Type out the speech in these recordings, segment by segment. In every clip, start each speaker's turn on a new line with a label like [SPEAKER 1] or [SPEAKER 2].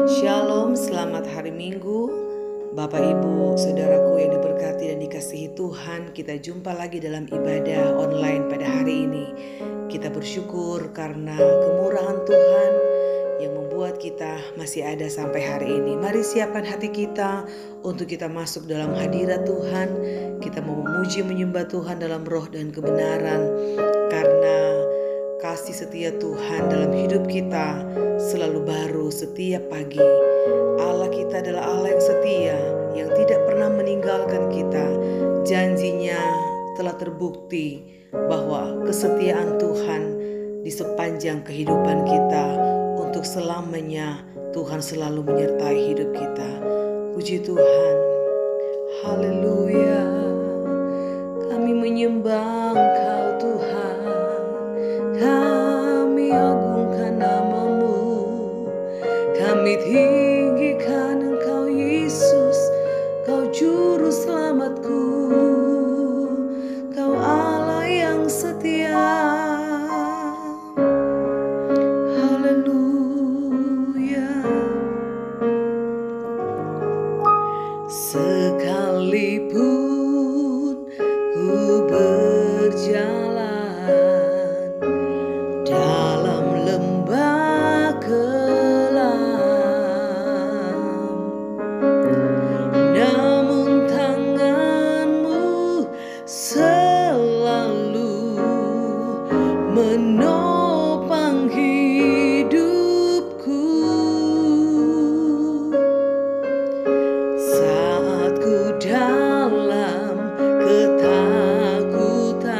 [SPEAKER 1] Shalom, selamat hari Minggu. Bapak, Ibu, Saudaraku yang diberkati dan dikasihi Tuhan, kita jumpa lagi dalam ibadah online pada hari ini. Kita bersyukur karena kemurahan Tuhan yang membuat kita masih ada sampai hari ini. Mari siapkan hati kita untuk kita masuk dalam hadirat Tuhan. Kita mau memuji menyembah Tuhan dalam roh dan kebenaran, karena kasih setia Tuhan dalam hidup kita selalu baru setiap pagi. Allah kita adalah Allah yang setia, yang tidak pernah meninggalkan kita. Janjinya telah terbukti bahwa kesetiaan Tuhan di sepanjang kehidupan kita untuk selamanya. Tuhan selalu menyertai hidup kita. Puji Tuhan. Haleluya. Kami menyembah Engkau Tuhan. Kami agungkan nama-Mu, kami tinggikan Engkau Yesus, Kau Juru Selamatku, Kau Allah yang setia. Haleluya. Sekalipun ku berjalan dalam lembah kelam, namun tangan-Mu selalu menopang hidupku. Saat ku dalam ketakutan,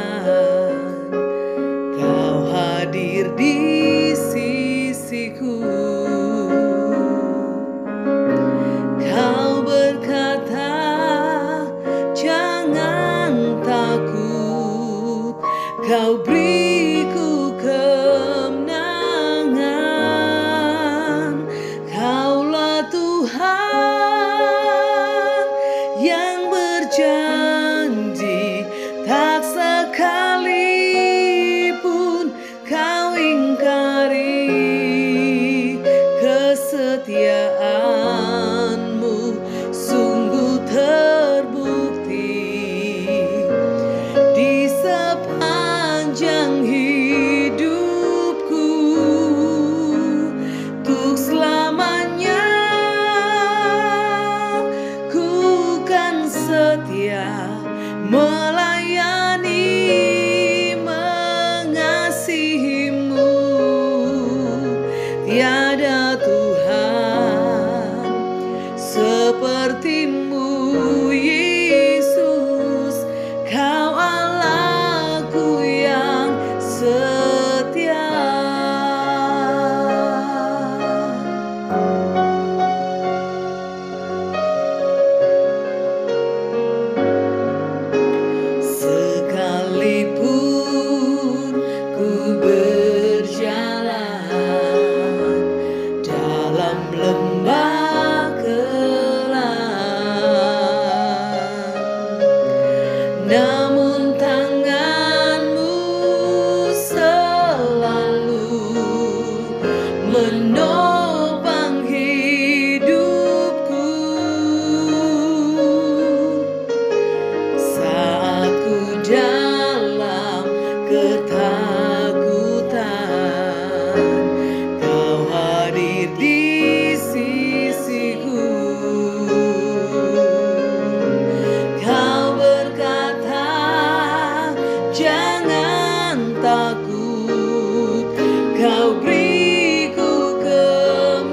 [SPEAKER 1] Kau hadir di sisiku. Kau berkata, jangan takut, Kau beriku kemenangan. Kaulah Tuhan yang berjanji, tak sekalipun Kau ingkari. Kesetiaan-Mu sungguh terbukti di sepanjang hidupku. Untuk selamanya ku kan setia melayani, mengasihi-Mu. Tiada Tuhan seperti-Mu, Yesus. Kau Allahku yang setia. Sekalipun ku berjalan dalam lembah kelam, namun tangan-Mu selalu menopang hidupku. Saat ku dalam ketakutan, Kau hadir di sisiku. Kau berkata, jangan takut, Kau beriku kemenangan.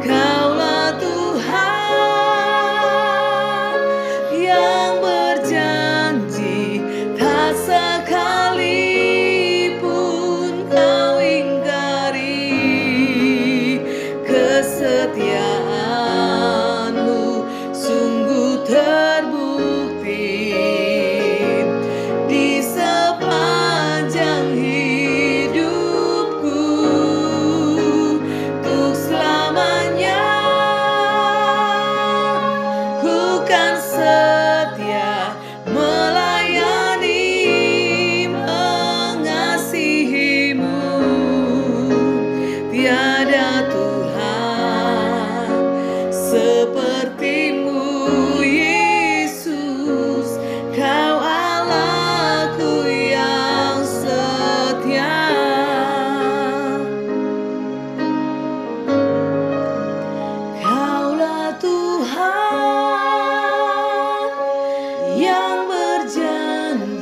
[SPEAKER 1] Kaulah Tuhan yang berjanji, tak sekalipun Kau ingkari. Kesetiaan-Mu sungguh terbukti di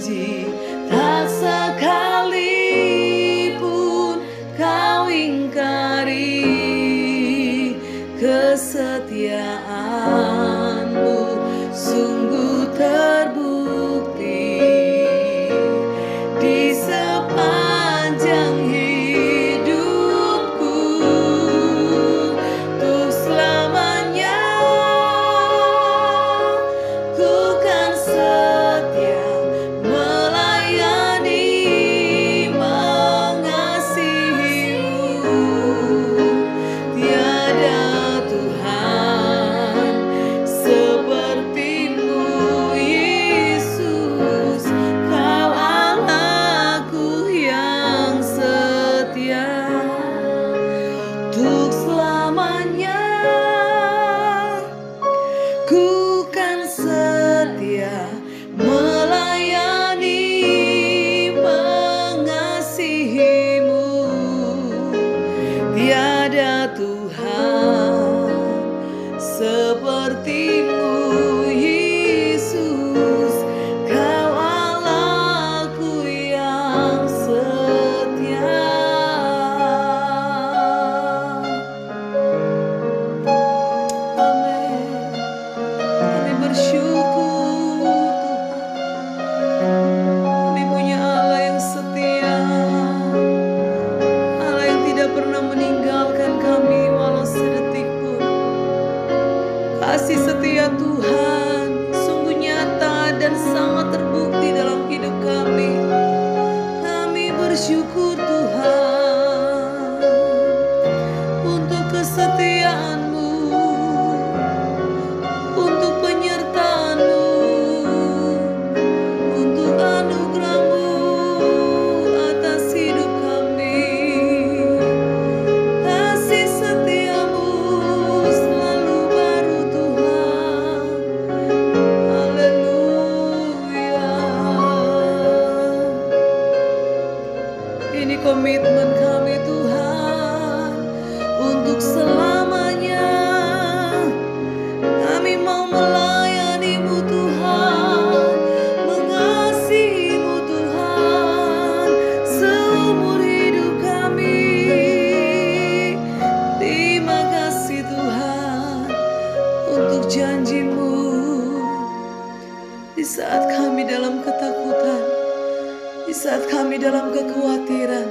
[SPEAKER 1] janji, tak sekalipun kau ingkari. Kesetiaanmu sungguh terbukti di sepanjang hidupku. Untuk selamanya ku kan setia melayani, mengasihimu. Tiada Tuhan sepertimu, Yesus. Kau Allahku yang setia. Untuk selamanya ku kan setia melayani, mengasihimu. Tiada Tuhan sepertimu, Yesus. Kau Allahku yang setia. Amin. Kami bersyukur Tuhan, kami punya Allah yang setia, Allah yang tidak pernah meninggalkan kami walau sedetik pun. Kasih setia Tuhan sungguh nyata dan sangat terbukti dalam hidup kami. Kami bersyukur Tuhan untuk kesetiaan-Mu, untuk penyertaan-Mu, untuk anugerah-Mu atas hidup kami. Kasih setia-Mu selalu baru Tuhan. Haleluya. Ini komitmen kami Tuhan, untuk selamanya kami mau melayani-Mu Tuhan, mengasihi-Mu Tuhan seumur hidup kami. Terima kasih Tuhan untuk janji-Mu. Di saat kami dalam ketakutan, di saat kami dalam kekhawatiran,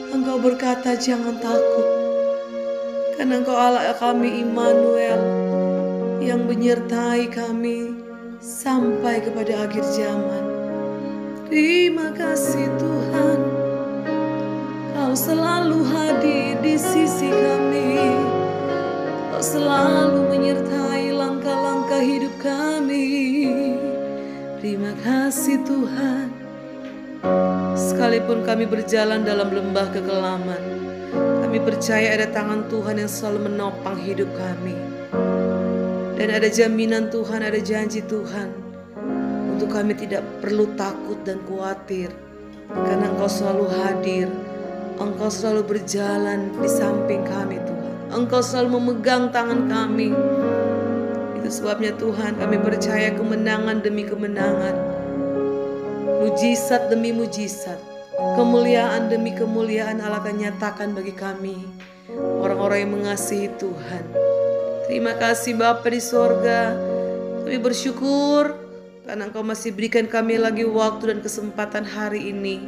[SPEAKER 1] Engkau berkata jangan takut, karena Engkau Allah kami Immanuel yang menyertai kami sampai kepada akhir zaman. Terima kasih Tuhan, Kau selalu hadir di sisi kami. Kau selalu menyertai langkah-langkah hidup kami. Terima kasih Tuhan. Sekalipun kami berjalan dalam lembah kekelaman, kami percaya ada tangan Tuhan yang selalu menopang hidup kami. Dan ada jaminan Tuhan, ada janji Tuhan untuk kami tidak perlu takut dan khawatir, karena Engkau selalu hadir. Engkau selalu berjalan di samping kami Tuhan. Engkau selalu memegang tangan kami. Itu sebabnya Tuhan kami percaya kemenangan demi kemenangan, mujizat demi mujizat, kemuliaan demi kemuliaan Allah akan nyatakan bagi kami, orang-orang yang mengasihi Tuhan. Terima kasih Bapa di sorga. Kami bersyukur karena Engkau masih berikan kami lagi waktu dan kesempatan hari ini.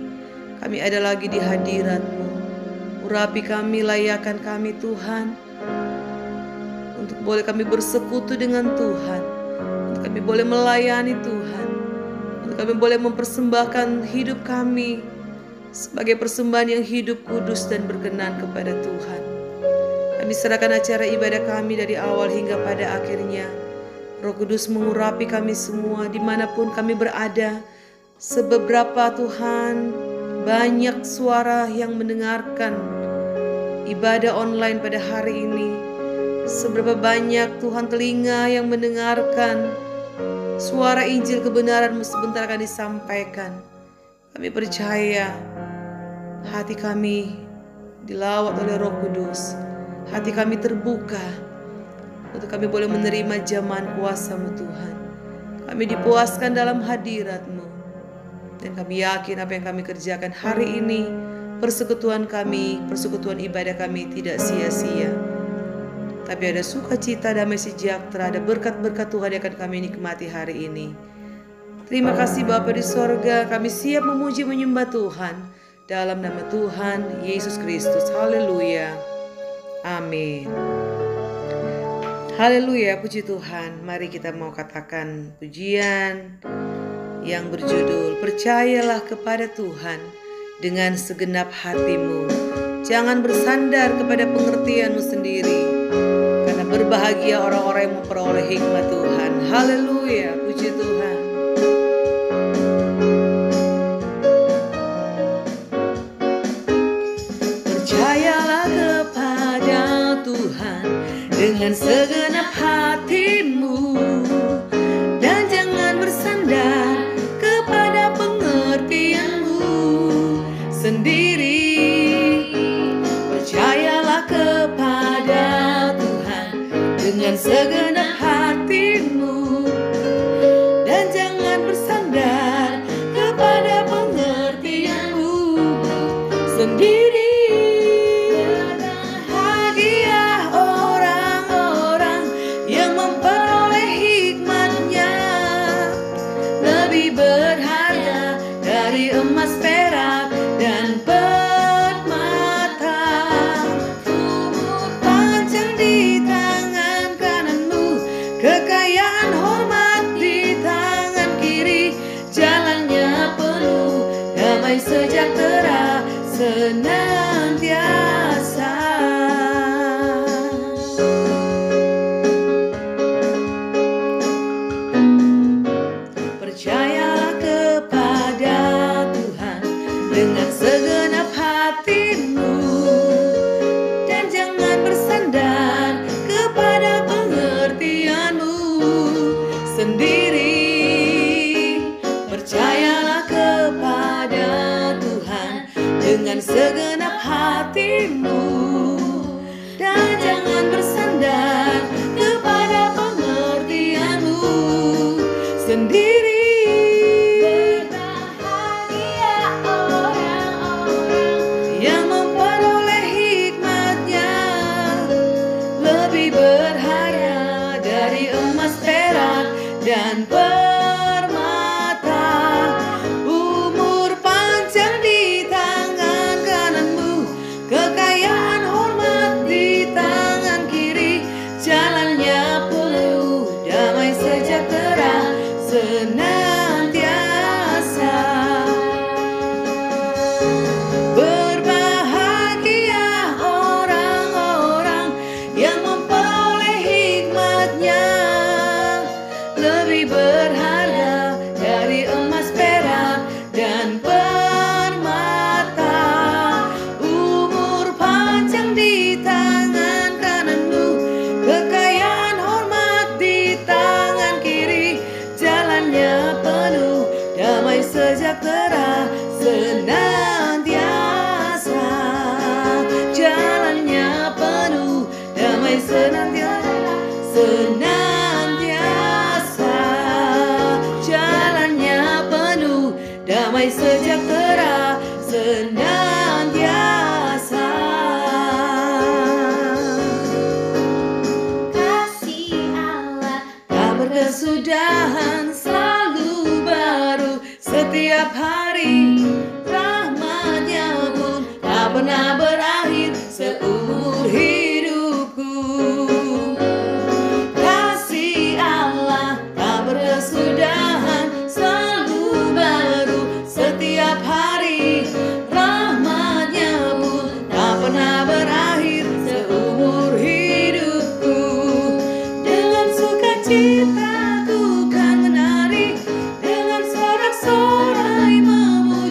[SPEAKER 1] Kami ada lagi di hadirat-Mu. Urapi kami, layakan kami Tuhan, untuk boleh kami bersekutu dengan Tuhan, untuk kami boleh melayani Tuhan, untuk kami boleh mempersembahkan hidup kami sebagai persembahan yang hidup, kudus, dan berkenan kepada Tuhan. Kami serahkan acara ibadah kami dari awal hingga pada akhirnya. Roh Kudus mengurapi kami semua dimanapun kami berada. Seberapa Tuhan banyak suara yang mendengarkan ibadah online pada hari ini. Seberapa banyak Tuhan telinga yang mendengarkan suara Injil kebenaran-Mu sebentar akan disampaikan. Kami percaya hati kami dilawat oleh Roh Kudus. Hati kami terbuka untuk kami boleh menerima jaman kuasa-Mu Tuhan. Kami dipuaskan dalam hadirat-Mu. Dan kami yakin apa yang kami kerjakan hari ini, persekutuan kami, persekutuan ibadah kami tidak sia-sia. Tapi ada sukacita, damai sejahtera, ada berkat-berkat Tuhan yang akan kami nikmati hari ini. Terima kasih Bapa di sorga, kami siap memuji menyembah Tuhan. Dalam nama Tuhan Yesus Kristus, haleluya, amin. Haleluya, puji Tuhan. Mari kita mau katakan pujian yang berjudul Percayalah kepada Tuhan dengan segenap hatimu. Jangan bersandar kepada pengertianmu sendiri, karena berbahagia orang-orang yang memperoleh hikmat Tuhan. Haleluya, puji Tuhan. Percayalah kepada Tuhan dengan segenap hatimu, dan jangan bersandar kepada pengertianmu sendiri. Percayalah kepada Tuhan dengan segenap hatimu, dan jangan bersandar kepada pengertianmu sendiri. Emas, perak, dan permata, umur panjang di tangan kananmu, kekayaan hormat di tangan kiri, jalannya penuh damai sejahtera senantiasa. Percayalah kepada dengan segenap hatimu, dan jangan bersandar kepada pengertianmu sendiri. Percayalah kepada Tuhan dengan segenap hatimu, dan jangan bersandar kepada pengertianmu sendiri. Dan permata, umur panjang di tangan kananmu, kekayaan hormat di tangan kiri, jalannya penuh damai sejahtera senantiasa. Berbahagia orang-orang yang memperoleh hikmatnya, lebih berharga dari emas, perak, dan permata. Umur panjang di tangan kananmu, kekayaan hormat di tangan kiri, jalannya penuh damai sejahtera senantiasa. Jalannya penuh damai senantiasa, damai sejahtera senantiasa. Kasih Allah tak berkesudahan, selalu baru setiap hari. Rahmat-Nya pun tak pernah berakhir seumur hidupku. Kasih Allah tak berkesudahan, setiap hari. Rahmat-Nya pun tak pernah berakhir seumur hidupku. Dengan sukacita ku kan menari, dengan sorak-sorai memuji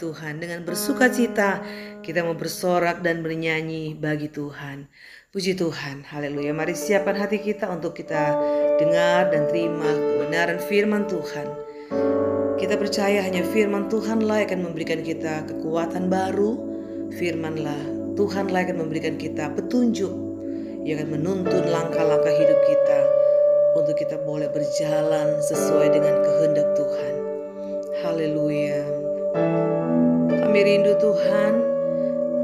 [SPEAKER 1] Tuhan. Dengan bersukacita kita mau bersorak dan bernyanyi bagi Tuhan. Puji Tuhan, haleluya. Mari siapkan hati kita untuk kita dengar dan terima kebenaran firman Tuhan. Kita percaya hanya firman Tuhanlah yang akan memberikan kita kekuatan baru. Firmanlah Tuhanlah yang akan memberikan kita petunjuk yang akan menuntun langkah-langkah hidup kita untuk kita boleh berjalan sesuai dengan kehendak Tuhan. Haleluya. Kami rindu Tuhan,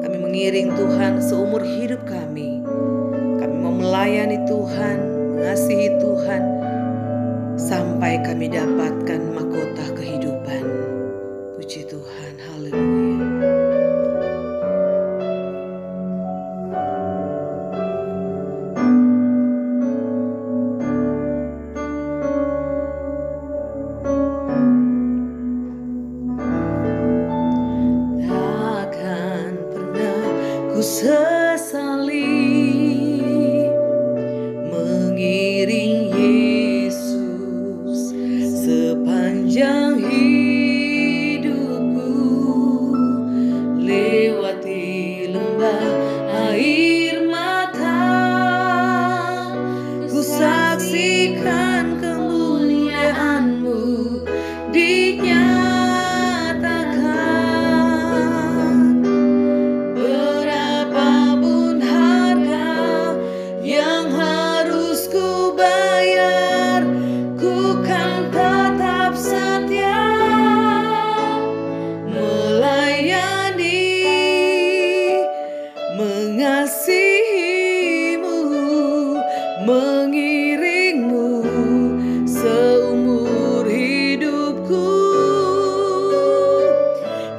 [SPEAKER 1] kami mengiring Tuhan seumur hidup kami. Kami mau melayani Tuhan, mengasihi Tuhan, sampai kami dapatkan mahkota kehidupan. Puji Tuhan, haleluya. Takkan pernah ku sesali mengiring Yesus sepanjang hidupku, lewati lembah air mata, ku saksikan kemuliaan-Mu dinyatakan. Berapapun harga yang harus ku bayar, ku kan tetap setia melayani, mengasihi-Mu, mengiring-Mu seumur hidupku.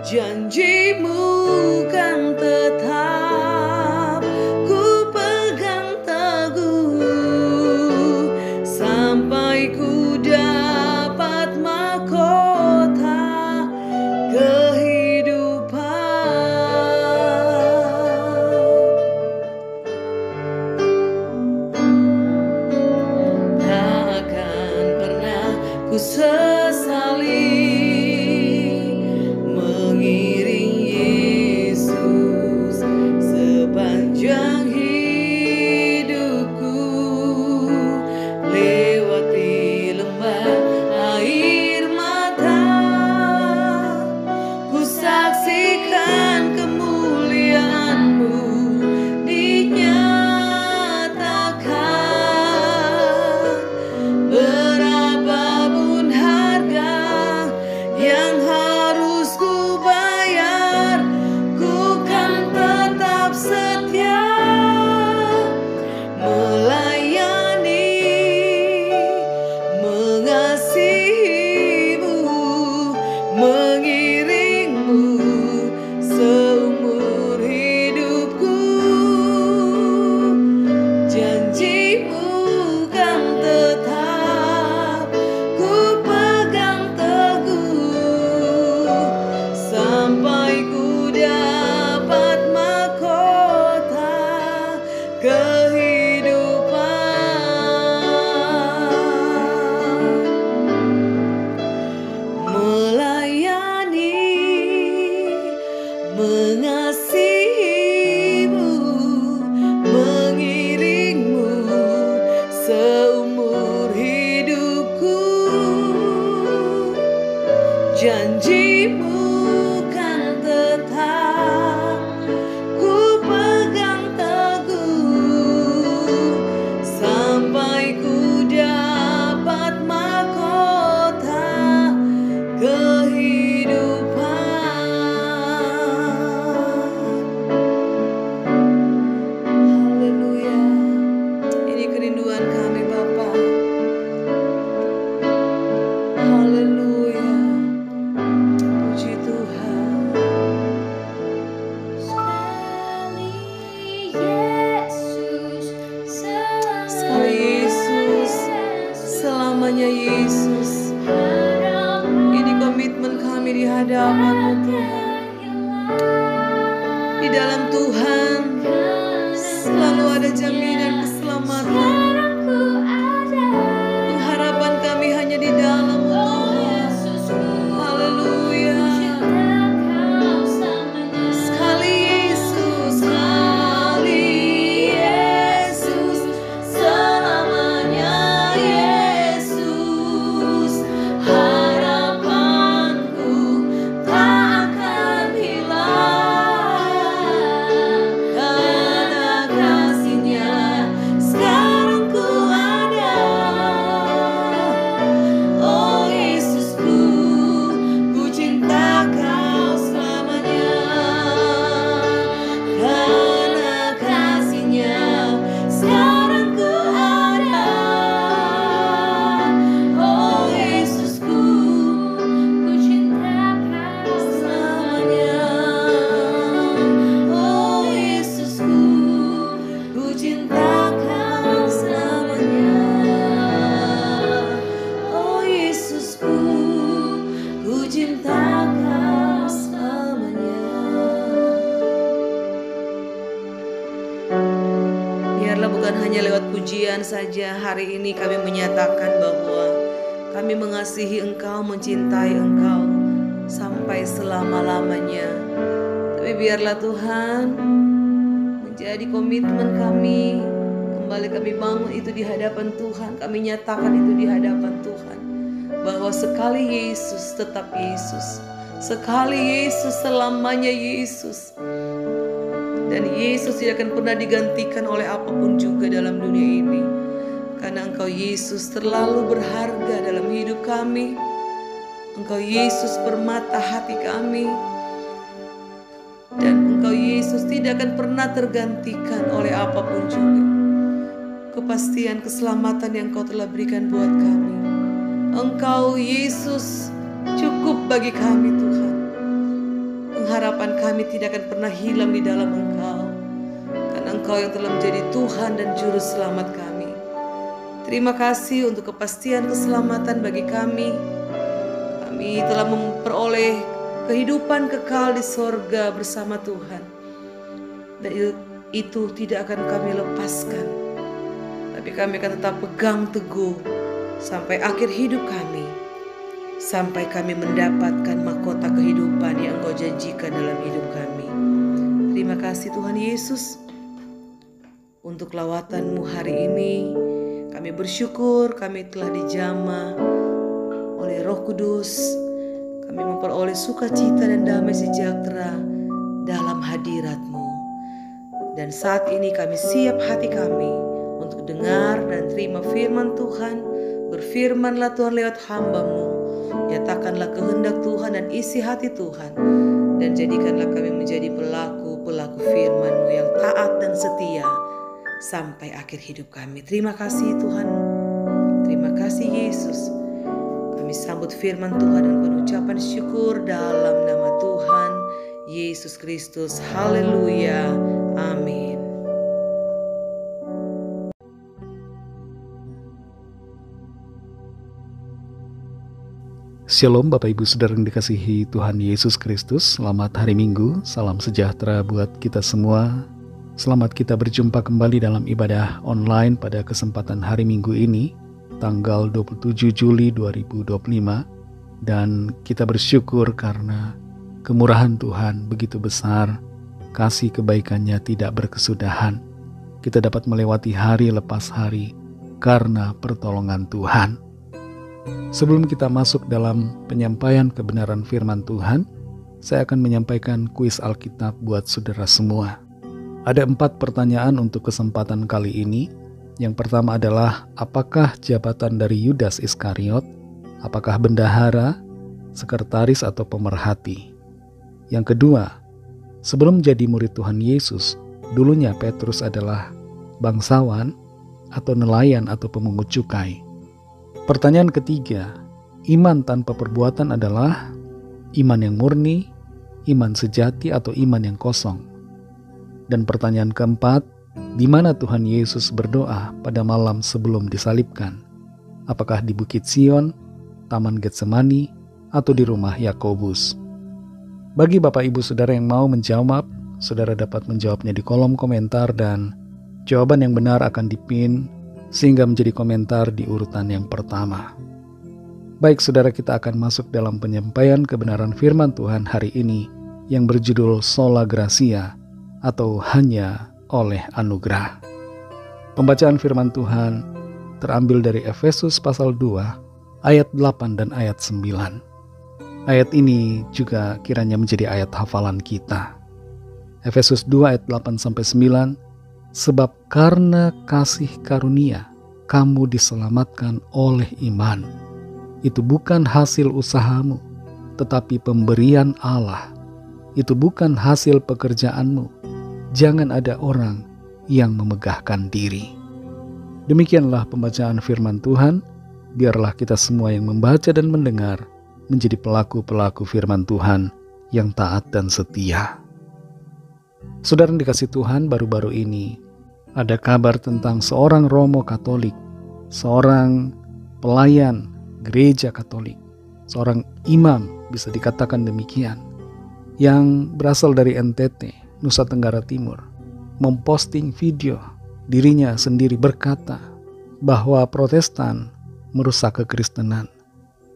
[SPEAKER 1] Janji-Mu kan tetap ku pegang teguh sampai ku dapat mahkota kehidupan. Takkan pernah ku sesali mengiring Yesus sepanjang hidupku, lewati lembah air mata, ku saksikan kemuliaan-Mu dinyatakan. Berapapun harga yang harus ku bayar, ku kan tetap setia melayani, mengasihi-Mu, mengiring-Mu seumur hidupku. Janji-Mu kan tetap ku pegang teguh sampai ku dapat mahkota kehidupan. Melayani, mengasihi-Mu, mengiring-Mu seumur hidupku. Janji-Mu kan tetap ku pegang teguh sampai ku dapat mahkota kehidupan. Haleluya. Ini kerinduan kami Bapa. Haleluya. Puji Tuhan. Sekali Yesus, selamanya Yesus. Ini komitmen kami di hadapan-Mu Tuhan. Di dalam Tuhan selalu ada jaminan keselamatan. Pengharapan kami hanya di dalam-Mu Tuhan. Haleluya. Biarlah bukan hanya lewat pujian saja hari ini kami menyatakan bahwa kami mengasihi Engkau, mencintai Engkau sampai selama-lamanya. Tapi biarlah Tuhan menjadi komitmen kami, kembali kami bangun itu di hadapan Tuhan, kami nyatakan itu di hadapan Tuhan, bahwa sekali Yesus tetap Yesus, sekali Yesus selamanya Yesus. Dan Yesus tidak akan pernah digantikan oleh apapun juga dalam dunia ini. Karena Engkau Yesus terlalu berharga dalam hidup kami. Engkau Yesus permata hati kami. Dan Engkau Yesus tidak akan pernah tergantikan oleh apapun juga. Kepastian keselamatan yang Engkau telah berikan buat kami. Engkau Yesus cukup bagi kami Tuhan. Pengharapan kami tidak akan pernah hilang di dalam Engkau. Karena Engkau yang telah menjadi Tuhan dan Juru Selamat kami. Terima kasih untuk kepastian keselamatan bagi kami. Kami telah memperoleh kehidupan kekal di sorga bersama Tuhan. Dan itu tidak akan kami lepaskan. Tapi kami akan tetap pegang teguh sampai akhir hidup kami. Sampai kami mendapatkan mahkota kehidupan yang Engkau janjikan dalam hidup kami. Terima kasih Tuhan Yesus untuk lawatan-Mu hari ini. Kami bersyukur kami telah dijamah oleh Roh Kudus. Kami memperoleh sukacita dan damai sejahtera dalam hadirat-Mu. Dan saat ini kami siap hati kami untuk dengar dan terima firman Tuhan. Berfirmanlah Tuhan lewat hamba-Mu. Nyatakanlah kehendak Tuhan dan isi hati Tuhan. Dan jadikanlah kami menjadi pelaku-pelaku firman-Mu yang taat dan setia sampai akhir hidup kami. Terima kasih Tuhan. Terima kasih Yesus. Kami sambut firman Tuhan dengan penuh ucapan syukur dalam nama Tuhan Yesus Kristus. Haleluya. Amin.
[SPEAKER 2] Shalom Bapak Ibu Saudara yang dikasihi Tuhan Yesus Kristus. Selamat hari Minggu, salam sejahtera buat kita semua. Selamat kita berjumpa kembali dalam ibadah online pada kesempatan hari Minggu ini, tanggal 27 Juli 2025. Dan kita bersyukur karena kemurahan Tuhan begitu besar, kasih kebaikannya tidak berkesudahan. Kita dapat melewati hari lepas hari karena pertolongan Tuhan. Sebelum kita masuk dalam penyampaian kebenaran firman Tuhan, saya akan menyampaikan kuis Alkitab buat saudara semua. Ada 4 pertanyaan untuk kesempatan kali ini. Yang pertama adalah, apakah jabatan dari Yudas Iskariot? Apakah bendahara, sekretaris, atau pemerhati? Yang kedua, sebelum jadi murid Tuhan Yesus, dulunya Petrus adalah bangsawan, atau nelayan, atau pemungut cukai. Pertanyaan ketiga, iman tanpa perbuatan adalah iman yang murni, iman sejati, atau iman yang kosong. Dan pertanyaan keempat, di mana Tuhan Yesus berdoa pada malam sebelum disalibkan? Apakah di Bukit Sion, Taman Getsemani, atau di rumah Yakobus? Bagi Bapak Ibu Saudara yang mau menjawab, saudara dapat menjawabnya di kolom komentar dan jawaban yang benar akan dipin sehingga menjadi komentar di urutan yang pertama. Baik saudara, kita akan masuk dalam penyampaian kebenaran firman Tuhan hari ini yang berjudul Sola Gratia atau hanya oleh anugerah. Pembacaan firman Tuhan terambil dari Efesus pasal 2 ayat 8 dan ayat 9. Ayat ini juga kiranya menjadi ayat hafalan kita. Efesus 2 ayat 8-9. Sebab karena kasih karunia, kamu diselamatkan oleh iman. Itu bukan hasil usahamu, tetapi pemberian Allah. Itu bukan hasil pekerjaanmu. Jangan ada orang yang memegahkan diri. Demikianlah pembacaan firman Tuhan. Biarlah kita semua yang membaca dan mendengar menjadi pelaku-pelaku firman Tuhan yang taat dan setia. Saudara yang dikasihi Tuhan, baru-baru ini ada kabar tentang seorang Romo Katolik, seorang pelayan gereja Katolik, seorang imam bisa dikatakan demikian, yang berasal dari NTT, Nusa Tenggara Timur, memposting video dirinya sendiri berkata bahwa Protestan merusak kekristenan.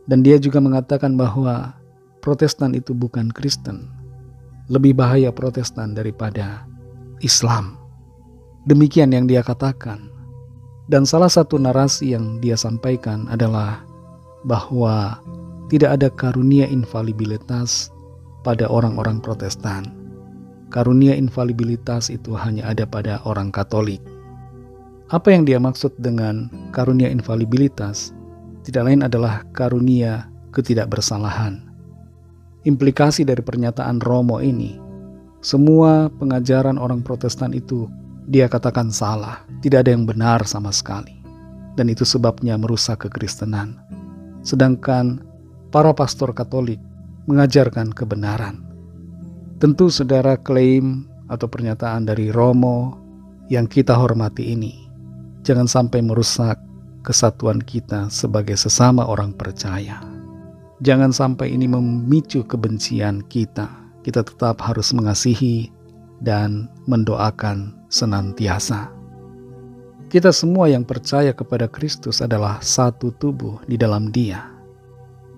[SPEAKER 2] Dan dia juga mengatakan bahwa Protestan itu bukan Kristen. Lebih bahaya Protestan daripada Islam. Demikian yang dia katakan. Dan salah satu narasi yang dia sampaikan adalah bahwa tidak ada karunia infalibilitas pada orang-orang Protestan. Karunia infalibilitas itu hanya ada pada orang Katolik. Apa yang dia maksud dengan karunia infalibilitas? Tidak lain adalah karunia ketidakbersalahan. Implikasi dari pernyataan Romo ini, semua pengajaran orang Protestan itu dia katakan salah, tidak ada yang benar sama sekali. Dan itu sebabnya merusak kekristenan. Sedangkan para pastor Katolik mengajarkan kebenaran. Tentu saudara klaim atau pernyataan dari Romo yang kita hormati ini jangan sampai merusak kesatuan kita sebagai sesama orang percaya. Jangan sampai ini memicu kebencian kita. Kita tetap harus mengasihi dan mendoakan senantiasa. Kita semua yang percaya kepada Kristus adalah satu tubuh di dalam Dia.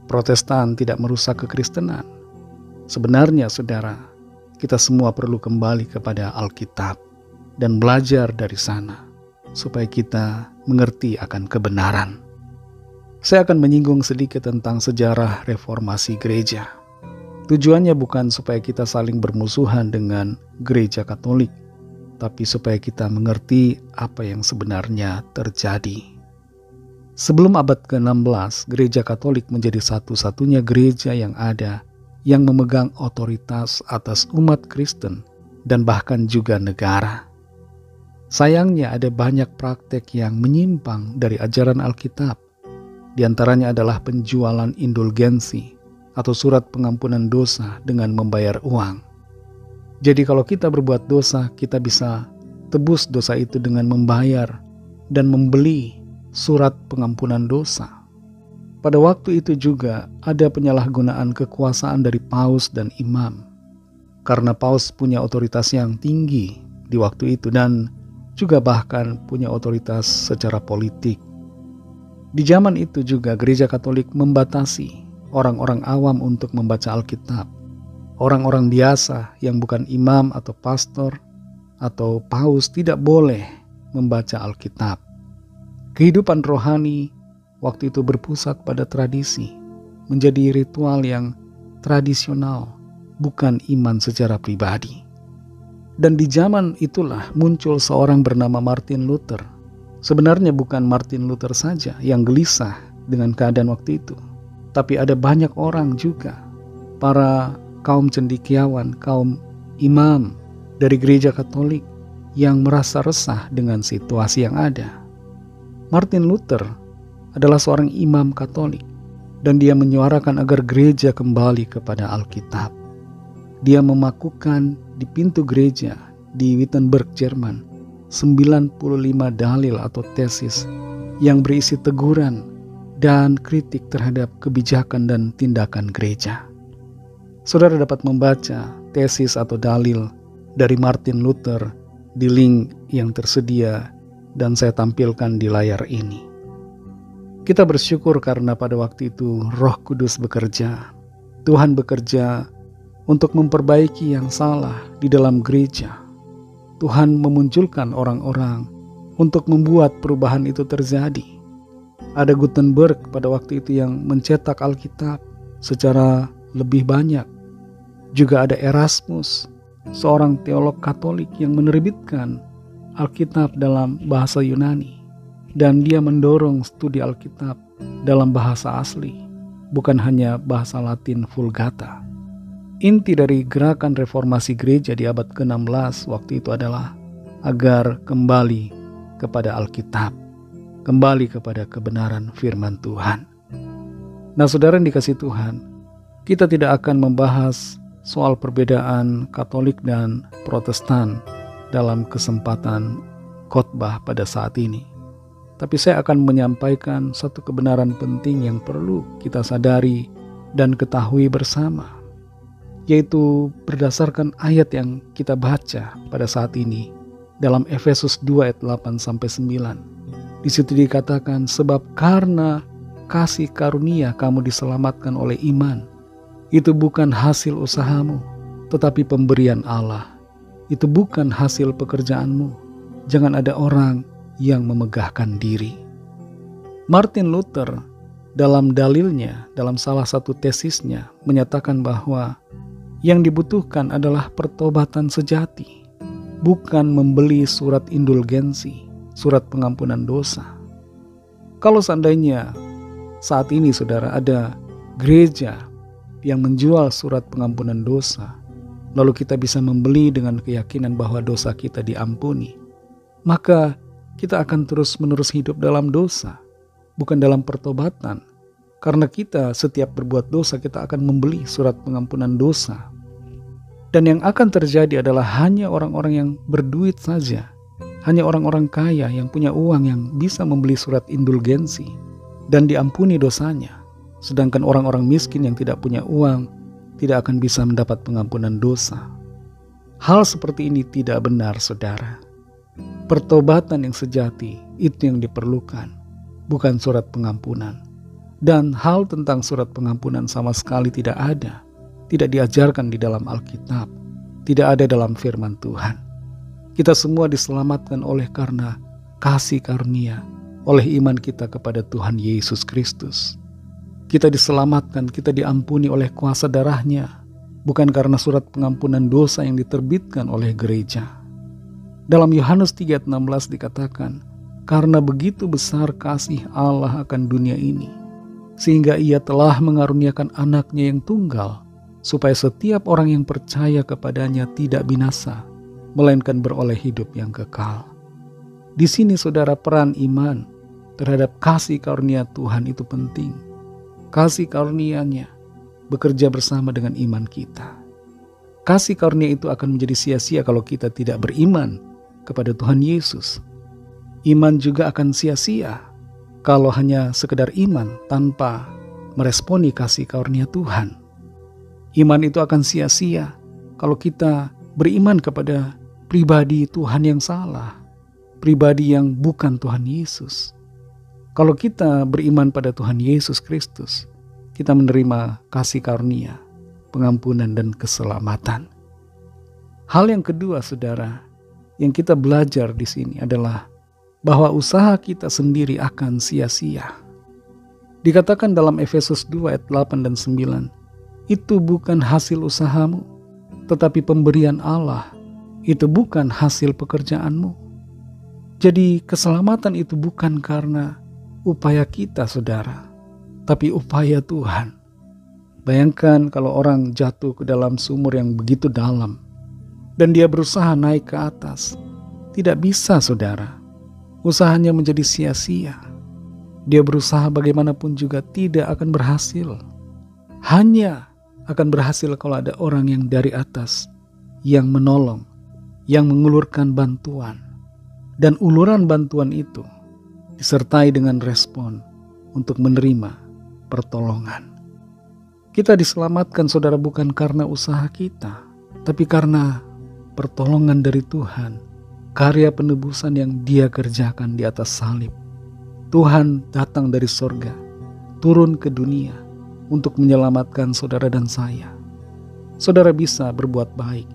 [SPEAKER 2] Protestan tidak merusak kekristenan. Sebenarnya saudara, kita semua perlu kembali kepada Alkitab dan belajar dari sana supaya kita mengerti akan kebenaran. Saya akan menyinggung sedikit tentang sejarah reformasi gereja. Tujuannya bukan supaya kita saling bermusuhan dengan gereja Katolik, tapi supaya kita mengerti apa yang sebenarnya terjadi. Sebelum abad ke-16, gereja Katolik menjadi satu-satunya gereja yang ada yang memegang otoritas atas umat Kristen dan bahkan juga negara. Sayangnya ada banyak praktek yang menyimpang dari ajaran Alkitab. Di antaranya adalah penjualan indulgensi atau surat pengampunan dosa dengan membayar uang. Jadi kalau kita berbuat dosa, kita bisa tebus dosa itu dengan membayar dan membeli surat pengampunan dosa. Pada waktu itu juga ada penyalahgunaan kekuasaan dari paus dan imam. Karena paus punya otoritas yang tinggi di waktu itu dan juga bahkan punya otoritas secara politik. Di zaman itu juga gereja Katolik membatasi orang-orang awam untuk membaca Alkitab. Orang-orang biasa yang bukan imam atau pastor atau paus tidak boleh membaca Alkitab. Kehidupan rohani waktu itu berpusat pada tradisi, menjadi ritual yang tradisional, bukan iman secara pribadi. Dan di zaman itulah muncul seorang bernama Martin Luther. Sebenarnya bukan Martin Luther saja yang gelisah dengan keadaan waktu itu, tapi ada banyak orang juga, para kaum cendekiawan, kaum imam dari gereja Katolik yang merasa resah dengan situasi yang ada. Martin Luther adalah seorang imam Katolik dan dia menyuarakan agar gereja kembali kepada Alkitab. Dia memakukan di pintu gereja di Wittenberg, Jerman, 95 dalil atau tesis yang berisi teguran dan kritik terhadap kebijakan dan tindakan gereja. Saudara dapat membaca tesis atau dalil dari Martin Luther di link yang tersedia dan saya tampilkan di layar ini. Kita bersyukur karena pada waktu itu Roh Kudus bekerja. Tuhan bekerja untuk memperbaiki yang salah di dalam gereja. Tuhan memunculkan orang-orang untuk membuat perubahan itu terjadi. Ada Gutenberg pada waktu itu yang mencetak Alkitab secara lebih banyak. Juga ada Erasmus, seorang teolog Katolik yang menerbitkan Alkitab dalam bahasa Yunani. Dan dia mendorong studi Alkitab dalam bahasa asli, bukan hanya bahasa Latin Vulgata. Inti dari gerakan reformasi gereja di abad ke-16 waktu itu adalah agar kembali kepada Alkitab, kembali kepada kebenaran firman Tuhan. Nah saudara yang dikasihi Tuhan, kita tidak akan membahas soal perbedaan Katolik dan Protestan dalam kesempatan khotbah pada saat ini. Tapi saya akan menyampaikan satu kebenaran penting yang perlu kita sadari dan ketahui bersama, yaitu berdasarkan ayat yang kita baca pada saat ini dalam Efesus 2 ayat 8-9. Di situ dikatakan, sebab karena kasih karunia kamu diselamatkan oleh iman. Itu bukan hasil usahamu, tetapi pemberian Allah. Itu bukan hasil pekerjaanmu. Jangan ada orang yang memegahkan diri. Martin Luther dalam dalilnya, dalam salah satu tesisnya, menyatakan bahwa yang dibutuhkan adalah pertobatan sejati, bukan membeli surat indulgensi, surat pengampunan dosa. Kalau seandainya saat ini saudara ada gereja yang menjual surat pengampunan dosa, lalu kita bisa membeli dengan keyakinan bahwa dosa kita diampuni, maka kita akan terus-menerus hidup dalam dosa, bukan dalam pertobatan. Karena kita setiap berbuat dosa, kita akan membeli surat pengampunan dosa. Dan yang akan terjadi adalah hanya orang-orang yang berduit saja, hanya orang-orang kaya yang punya uang yang bisa membeli surat indulgensi dan diampuni dosanya. Sedangkan orang-orang miskin yang tidak punya uang tidak akan bisa mendapat pengampunan dosa. Hal seperti ini tidak benar, saudara. Pertobatan yang sejati itu yang diperlukan, bukan surat pengampunan. Dan hal tentang surat pengampunan sama sekali tidak ada, tidak diajarkan di dalam Alkitab, tidak ada dalam firman Tuhan. Kita semua diselamatkan oleh karena kasih karunia, oleh iman kita kepada Tuhan Yesus Kristus. Kita diselamatkan, kita diampuni oleh kuasa darahnya, bukan karena surat pengampunan dosa yang diterbitkan oleh gereja. Dalam Yohanes 3:16 dikatakan, karena begitu besar kasih Allah akan dunia ini, sehingga ia telah mengaruniakan anaknya yang tunggal, supaya setiap orang yang percaya kepadanya tidak binasa, melainkan beroleh hidup yang kekal. Di sini saudara, peran iman terhadap kasih karunia Tuhan itu penting. Kasih karunia-Nya bekerja bersama dengan iman kita. Kasih karunia itu akan menjadi sia-sia kalau kita tidak beriman kepada Tuhan Yesus. Iman juga akan sia-sia kalau hanya sekedar iman tanpa meresponi kasih karunia Tuhan. Iman itu akan sia-sia kalau kita beriman kepada pribadi Tuhan yang salah, pribadi yang bukan Tuhan Yesus. Kalau kita beriman pada Tuhan Yesus Kristus, kita menerima kasih karunia, pengampunan dan keselamatan. Hal yang kedua, saudara, yang kita belajar di sini adalah bahwa usaha kita sendiri akan sia-sia. Dikatakan dalam Efesus 2 ayat 8 dan 9, itu bukan hasil usahamu, tetapi pemberian Allah. Itu bukan hasil pekerjaanmu. Jadi keselamatan itu bukan karena upaya kita, saudara, tapi upaya Tuhan. Bayangkan kalau orang jatuh ke dalam sumur yang begitu dalam dan dia berusaha naik ke atas. Tidak bisa, saudara. Usahanya menjadi sia-sia. Dia berusaha bagaimanapun juga tidak akan berhasil. Hanya akan berhasil kalau ada orang yang dari atas yang menolong, yang mengulurkan bantuan. Dan uluran bantuan itu disertai dengan respon untuk menerima pertolongan. Kita diselamatkan, saudara, bukan karena usaha kita, tapi karena pertolongan dari Tuhan, karya penebusan yang Dia kerjakan di atas salib. Tuhan datang dari sorga, turun ke dunia untuk menyelamatkan saudara dan saya. Saudara bisa berbuat baik,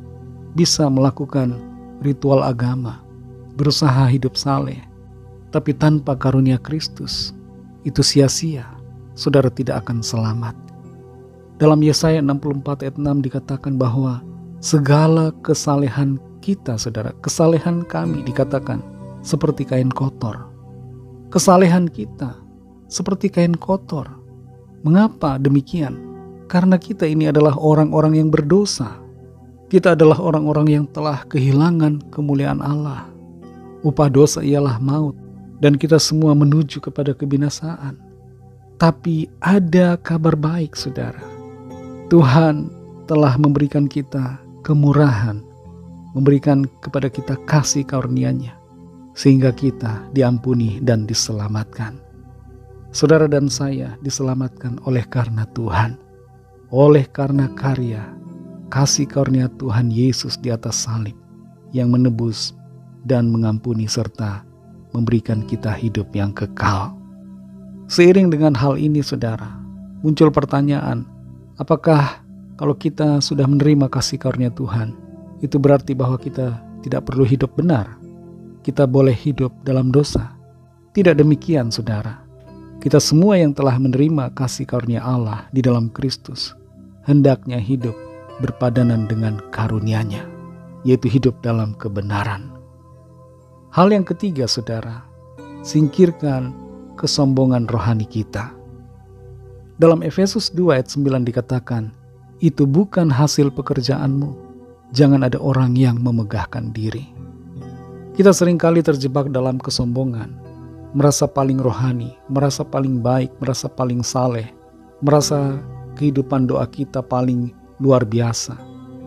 [SPEAKER 2] bisa melakukan ritual agama, berusaha hidup saleh, tapi tanpa karunia Kristus, itu sia-sia. Saudara tidak akan selamat. Dalam Yesaya 64 ayat 6 dikatakan bahwa segala kesalehan kita, saudara, kesalehan kami dikatakan seperti kain kotor. Kesalehan kita seperti kain kotor. Mengapa demikian? Karena kita ini adalah orang-orang yang berdosa. Kita adalah orang-orang yang telah kehilangan kemuliaan Allah. Upah dosa ialah maut, dan kita semua menuju kepada kebinasaan. Tapi ada kabar baik, saudara. Tuhan telah memberikan kita kemurahan, memberikan kepada kita kasih karunia-Nya, sehingga kita diampuni dan diselamatkan. Saudara dan saya diselamatkan oleh karena Tuhan, oleh karena karya kasih karunia Tuhan Yesus di atas salib yang menebus dan mengampuni serta memberikan kita hidup yang kekal. Seiring dengan hal ini saudara, muncul pertanyaan, apakah kalau kita sudah menerima kasih karunia Tuhan, itu berarti bahwa kita tidak perlu hidup benar? Kita boleh hidup dalam dosa? Tidak demikian saudara. Kita semua yang telah menerima kasih karunia Allah di dalam Kristus, hendaknya hidup berpadanan dengan karunia-Nya, yaitu hidup dalam kebenaran. Hal yang ketiga saudara, singkirkan kesombongan rohani kita. Dalam Efesus 2 ayat 9 dikatakan, itu bukan hasil pekerjaanmu, jangan ada orang yang memegahkan diri. Kita seringkali terjebak dalam kesombongan, merasa paling rohani, merasa paling baik, merasa paling saleh, merasa kehidupan doa kita paling luar biasa,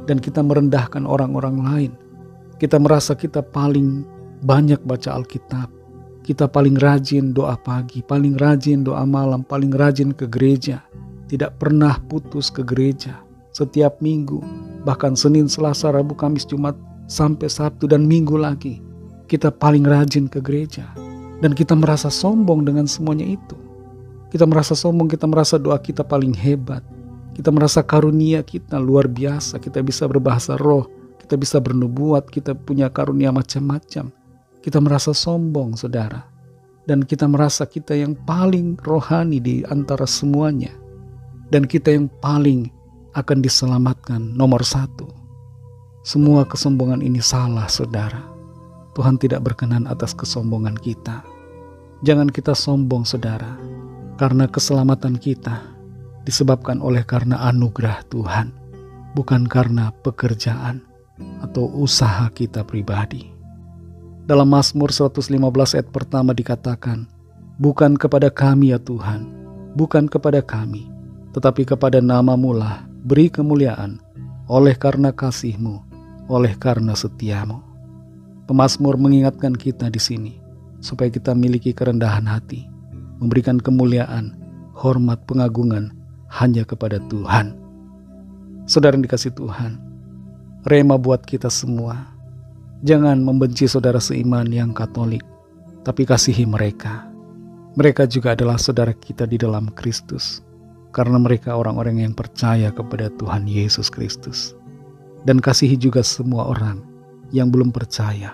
[SPEAKER 2] dan kita merendahkan orang-orang lain. Kita merasa kita paling banyak baca Alkitab, kita paling rajin doa pagi, paling rajin doa malam, paling rajin ke gereja, tidak pernah putus ke gereja, setiap minggu, bahkan Senin, Selasa, Rabu, Kamis, Jumat, sampai Sabtu dan Minggu lagi, kita paling rajin ke gereja. Dan kita merasa sombong dengan semuanya itu. Kita merasa sombong, kita merasa doa kita paling hebat. Kita merasa karunia kita luar biasa, kita bisa berbahasa roh, kita bisa bernubuat, kita punya karunia macam-macam. Kita merasa sombong saudara. Dan kita merasa kita yang paling rohani di antara semuanya. Dan kita yang paling akan diselamatkan nomor 1. Semua kesombongan ini salah saudara. Tuhan tidak berkenan atas kesombongan kita. Jangan kita sombong saudara. Karena keselamatan kita disebabkan oleh karena anugerah Tuhan. Bukan karena pekerjaan atau usaha kita pribadi. Dalam Mazmur 115 ayat pertama dikatakan, bukan kepada kami ya Tuhan, bukan kepada kami, tetapi kepada nama-Mu lah beri kemuliaan, oleh karena kasih-Mu, oleh karena setia-Mu. Pemazmur mengingatkan kita di sini, supaya kita miliki kerendahan hati, memberikan kemuliaan, hormat, pengagungan hanya kepada Tuhan. Saudara yang dikasihi Tuhan, rema buat kita semua. Jangan membenci saudara seiman yang Katolik, tapi kasihi mereka. Mereka juga adalah saudara kita di dalam Kristus, karena mereka orang-orang yang percaya kepada Tuhan Yesus Kristus. Dan kasihi juga semua orang yang belum percaya.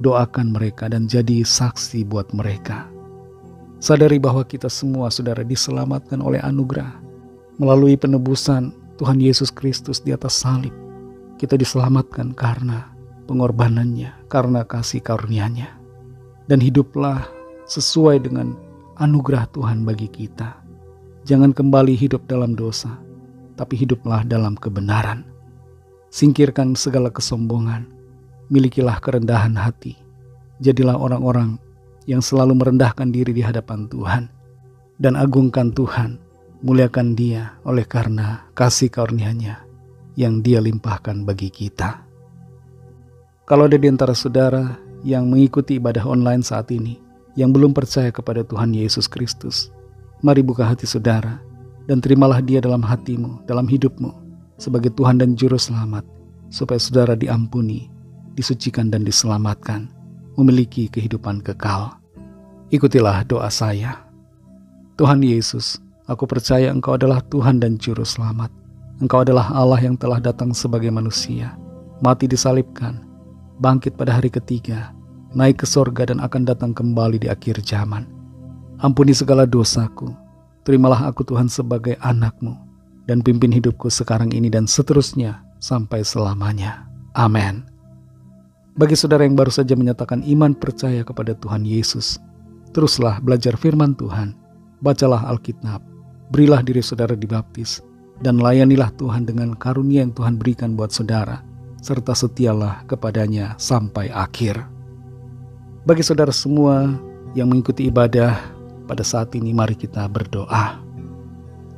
[SPEAKER 2] Doakan mereka dan jadi saksi buat mereka. Sadari bahwa kita semua saudara diselamatkan oleh anugerah. Melalui penebusan Tuhan Yesus Kristus di atas salib, kita diselamatkan karena pengorbanannya, karena kasih karunia-Nya. Dan hiduplah sesuai dengan anugerah Tuhan bagi kita. Jangan kembali hidup dalam dosa, tapi hiduplah dalam kebenaran. Singkirkan segala kesombongan, milikilah kerendahan hati. Jadilah orang-orang yang selalu merendahkan diri di hadapan Tuhan. Dan agungkan Tuhan, muliakan Dia oleh karena kasih karunia-Nya yang Dia limpahkan bagi kita. Kalau ada di antara saudara yang mengikuti ibadah online saat ini, yang belum percaya kepada Tuhan Yesus Kristus, mari buka hati saudara dan terimalah Dia dalam hatimu, dalam hidupmu, sebagai Tuhan dan Juru Selamat, supaya saudara diampuni, disucikan dan diselamatkan, memiliki kehidupan kekal. Ikutilah doa saya. Tuhan Yesus, aku percaya Engkau adalah Tuhan dan Juru Selamat. Engkau adalah Allah yang telah datang sebagai manusia, mati disalibkan, bangkit pada hari ketiga, naik ke sorga dan akan datang kembali di akhir zaman. Ampuni segala dosaku, terimalah aku Tuhan sebagai anak-Mu, dan pimpin hidupku sekarang ini dan seterusnya sampai selamanya. Amin. Bagi saudara yang baru saja menyatakan iman percaya kepada Tuhan Yesus, teruslah belajar firman Tuhan, bacalah Alkitab, berilah diri saudara dibaptis, dan layanilah Tuhan dengan karunia yang Tuhan berikan buat saudara, serta setialah kepadanya sampai akhir. Bagi saudara semua yang mengikuti ibadah pada saat ini, mari kita berdoa.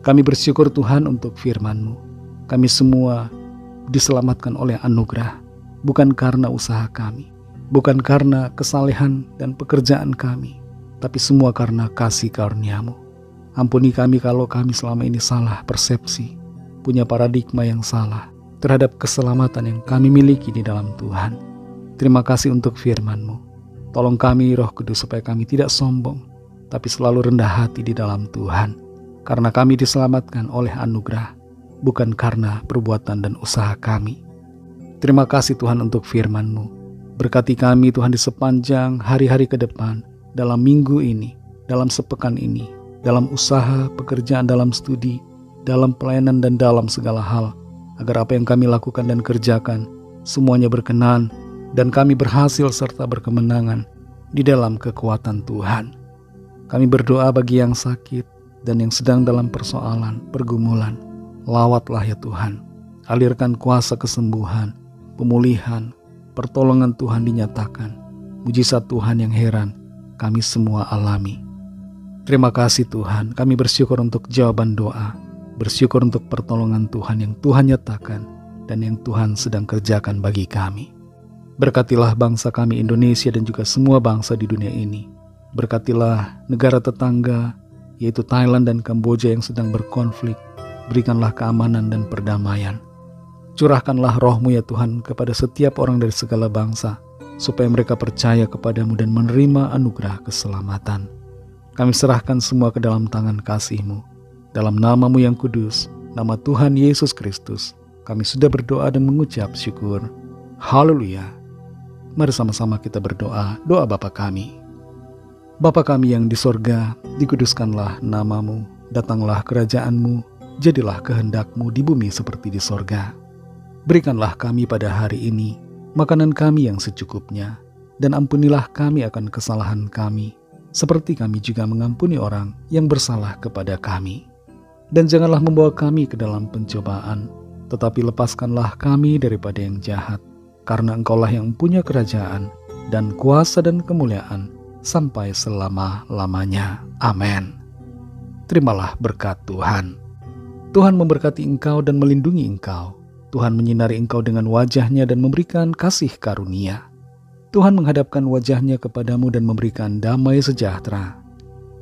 [SPEAKER 2] Kami bersyukur Tuhan untuk firman-Mu. Kami semua diselamatkan oleh anugerah, bukan karena usaha kami, bukan karena kesalehan dan pekerjaan kami, tapi semua karena kasih karunia-Mu. Ampuni kami kalau kami selama ini salah persepsi, punya paradigma yang salah terhadap keselamatan yang kami miliki di dalam Tuhan. Terima kasih untuk firman-Mu. Tolong kami Roh Kudus supaya kami tidak sombong, tapi selalu rendah hati di dalam Tuhan. Karena kami diselamatkan oleh anugerah, bukan karena perbuatan dan usaha kami. Terima kasih Tuhan untuk firman-Mu. Berkati kami Tuhan di sepanjang hari-hari ke depan, dalam minggu ini, dalam sepekan ini, dalam usaha, pekerjaan, dalam studi, dalam pelayanan dan dalam segala hal, agar apa yang kami lakukan dan kerjakan, semuanya berkenan, dan kami berhasil serta berkemenangan di dalam kekuatan Tuhan. Kami berdoa bagi yang sakit dan yang sedang dalam persoalan, pergumulan. Lawatlah ya Tuhan, alirkan kuasa kesembuhan, pemulihan, pertolongan Tuhan dinyatakan. Mujizat Tuhan yang heran kami semua alami. Terima kasih Tuhan, kami bersyukur untuk jawaban doa, bersyukur untuk pertolongan Tuhan yang Tuhan nyatakan dan yang Tuhan sedang kerjakan bagi kami. Berkatilah bangsa kami Indonesia dan juga semua bangsa di dunia ini. Berkatilah negara tetangga, yaitu Thailand dan Kamboja yang sedang berkonflik. Berikanlah keamanan dan perdamaian. Curahkanlah roh-Mu ya Tuhan kepada setiap orang dari segala bangsa, supaya mereka percaya kepadamu dan menerima anugerah keselamatan. Kami serahkan semua ke dalam tangan kasih-Mu. Dalam nama-Mu yang kudus, nama Tuhan Yesus Kristus, kami sudah berdoa dan mengucap syukur. Haleluya. Mari sama-sama kita berdoa, doa Bapa kami. Bapa kami yang di sorga, dikuduskanlah nama-Mu, datanglah kerajaan-Mu, jadilah kehendak-Mu di bumi seperti di sorga. Berikanlah kami pada hari ini makanan kami yang secukupnya, dan ampunilah kami akan kesalahan kami, seperti kami juga mengampuni orang yang bersalah kepada kami. Dan janganlah membawa kami ke dalam pencobaan, tetapi lepaskanlah kami daripada yang jahat, karena Engkaulah yang punya kerajaan dan kuasa dan kemuliaan sampai selama-lamanya. Amin. Terimalah berkat Tuhan. Tuhan memberkati engkau dan melindungi engkau. Tuhan menyinari engkau dengan wajah-Nya dan memberikan kasih karunia. Tuhan menghadapkan wajah-Nya kepadamu dan memberikan damai sejahtera.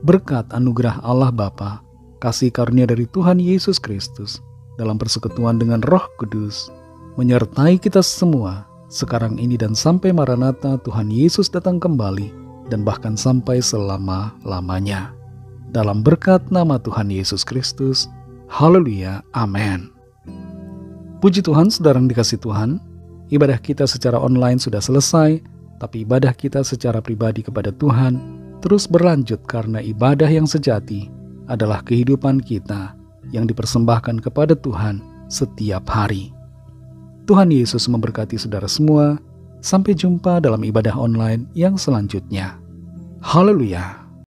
[SPEAKER 2] Berkat anugerah Allah Bapa, kasih karunia dari Tuhan Yesus Kristus, dalam persekutuan dengan Roh Kudus, menyertai kita semua, sekarang ini dan sampai Maranatha Tuhan Yesus datang kembali, dan bahkan sampai selama-lamanya. Dalam berkat nama Tuhan Yesus Kristus, haleluya, amin. Puji Tuhan, saudara yang dikasihi Tuhan, ibadah kita secara online sudah selesai, tapi ibadah kita secara pribadi kepada Tuhan terus berlanjut karena ibadah yang sejati adalah kehidupan kita yang dipersembahkan kepada Tuhan setiap hari. Tuhan Yesus memberkati saudara semua. Sampai jumpa dalam ibadah online yang selanjutnya. Haleluya.